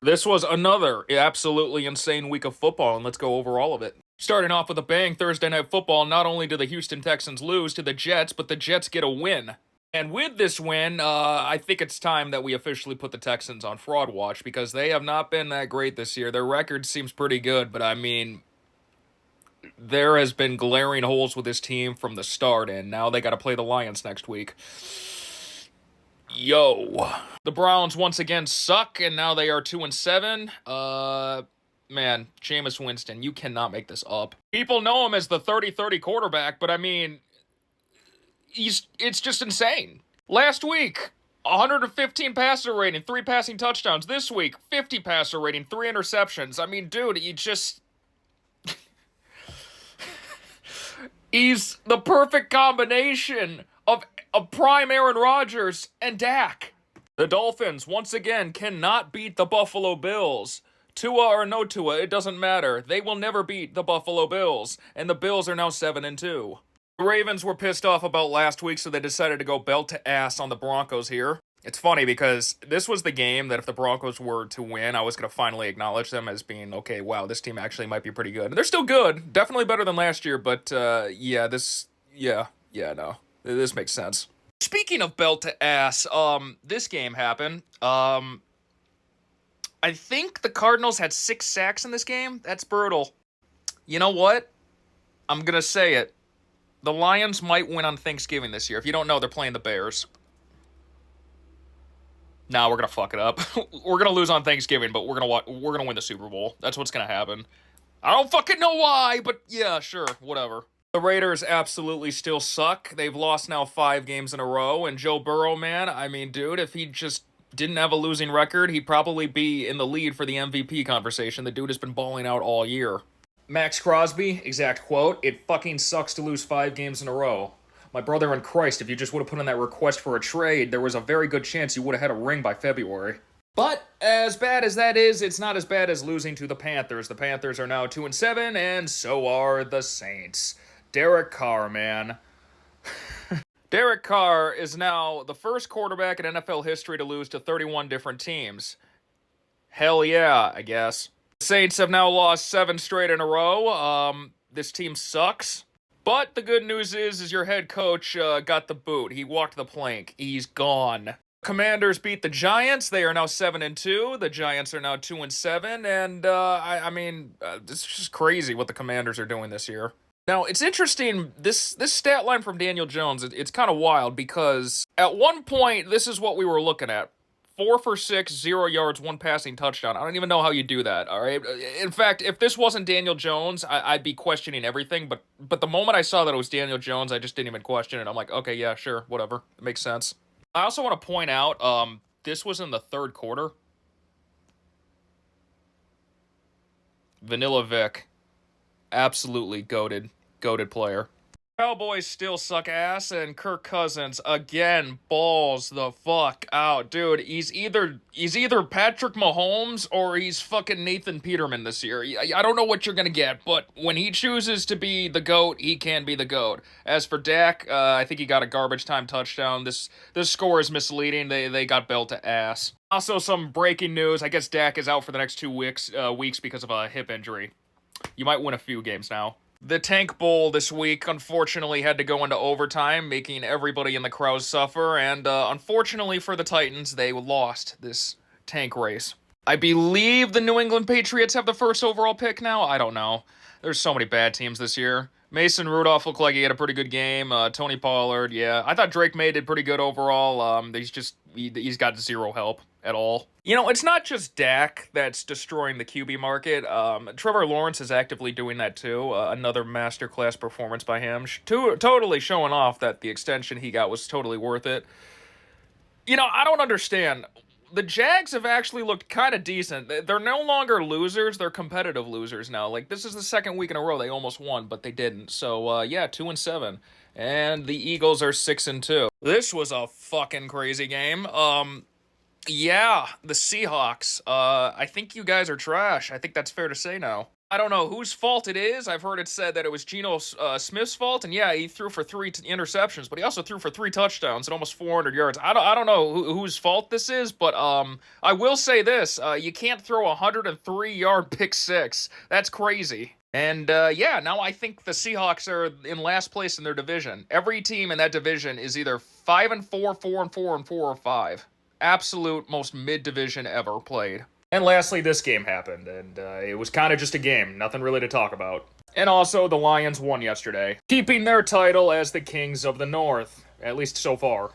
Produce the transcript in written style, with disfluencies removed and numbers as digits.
This was another absolutely insane week of football, and let's go over all of it. Starting off with a bang, Thursday Night Football, not only do the Houston Texans lose to the Jets, but the Jets get a win. And with this win, I think it's time that we officially put the Texans on fraud watch because they have not been that great this year. Their record seems pretty good, but I mean, there has been glaring holes with this team from the start, and now they got to play the Lions next week. Yo. The Browns once again suck, and now they are 2-7. Man, Jameis Winston, you cannot make this up. People know him as the 30-30 quarterback, but I mean, it's just insane. Last week, 115 passer rating, 3 passing touchdowns. This week, 50 passer rating, 3 interceptions. I mean, dude, he's the perfect combination of prime Aaron Rodgers and Dak. The Dolphins, once again, cannot beat the Buffalo Bills. Tua or no Tua, it doesn't matter. They will never beat the Buffalo Bills, and the Bills are now 7-2. The Ravens were pissed off about last week, so they decided to go belt to ass on the Broncos here. It's funny because this was the game that if the Broncos were to win, I was going to finally acknowledge them as being, okay, wow, this team actually might be pretty good. And they're still good, definitely better than last year, but no. This makes sense. Speaking of belt to ass, this game happened. I think the Cardinals had 6 sacks in this game. That's brutal. You know what? I'm gonna say it. The Lions might win on Thanksgiving this year. If you don't know, they're playing the Bears. Nah, we're gonna fuck it up. We're gonna lose on Thanksgiving, but we're gonna win the Super Bowl. That's what's gonna happen. I don't fucking know why, but yeah, sure, whatever. The Raiders absolutely still suck. They've lost now 5 games in a row, and Joe Burrow, man, I mean, dude, if he just didn't have a losing record, he'd probably be in the lead for the MVP conversation. The dude has been balling out all year. Max Crosby, exact quote, "It fucking sucks to lose 5 games in a row. My brother in Christ, if you just would have put in that request for a trade, there was a very good chance you would have had a ring by February." But as bad as that is, it's not as bad as losing to the Panthers. The Panthers are now 2-7, and so are the Saints. Derek Carr, man. Derek Carr is now the first quarterback in NFL history to lose to 31 different teams. Hell yeah, I guess. The Saints have now lost 7 straight in a row. This team sucks. But the good news is your head coach got the boot. He walked the plank. He's gone. Commanders beat the Giants. They are now 7-2. The Giants are now 2-7. And I mean, it's just crazy what the Commanders are doing this year. Now, it's interesting, this stat line from Daniel Jones, it's kind of wild because at one point, this is what we were looking at. 4 for 6, 0 yards, 1 passing touchdown. I don't even know how you do that, all right? In fact, if this wasn't Daniel Jones, I'd be questioning everything, but the moment I saw that it was Daniel Jones, I just didn't even question it. I'm like, okay, yeah, sure, whatever. It makes sense. I also want to point out, this was in the 3rd quarter. Vanilla Vic. Absolutely goated player. Cowboys still suck ass, and Kirk Cousins again balls the fuck out, dude. He's either Patrick Mahomes or he's fucking Nathan Peterman this year. I don't know what you're gonna get, but when he chooses to be the GOAT, he can be the GOAT. As for Dak, I think he got a garbage time touchdown. This score is misleading. They got belt to ass. Also, some breaking news. I guess Dak is out for the next 2 weeks because of a hip injury. You might win a few games now. The Tank Bowl this week, unfortunately, had to go into overtime, making everybody in the crowd suffer, and unfortunately for the Titans, they lost this tank race. I believe the New England Patriots have the first overall pick now? I don't know. There's so many bad teams this year. Mason Rudolph looked like he had a pretty good game. Tony Pollard, yeah. I thought Drake May did pretty good overall. He's got 0 help at all. You know, it's not just Dak that's destroying the QB market. Trevor Lawrence is actively doing that too. Another masterclass performance by him. Totally showing off that the extension he got was totally worth it. You know, I don't understand. The Jags have actually looked kind of decent. They're no longer losers. They're competitive losers now. Like, this is the 2nd week in a row they almost won, but they didn't. So, yeah, 2-7. And the Eagles are 6-2. This was a fucking crazy game. Yeah, the Seahawks. I think you guys are trash. I think that's fair to say now. I don't know whose fault it is. I've heard it said that it was Geno Smith's fault, and yeah, he threw for three interceptions, but he also threw for 3 touchdowns and almost 400 yards. I don't know whose fault this is, but I will say this: you can't throw a 103-yard pick six. That's crazy. And yeah, now I think the Seahawks are in last place in their division. Every team in that division is either 5-4, 4-4, and 4-5. Absolute most mid-division ever played. And lastly, this game happened, and it was kind of just a game, nothing really to talk about. And also, the Lions won yesterday, keeping their title as the Kings of the North, at least so far.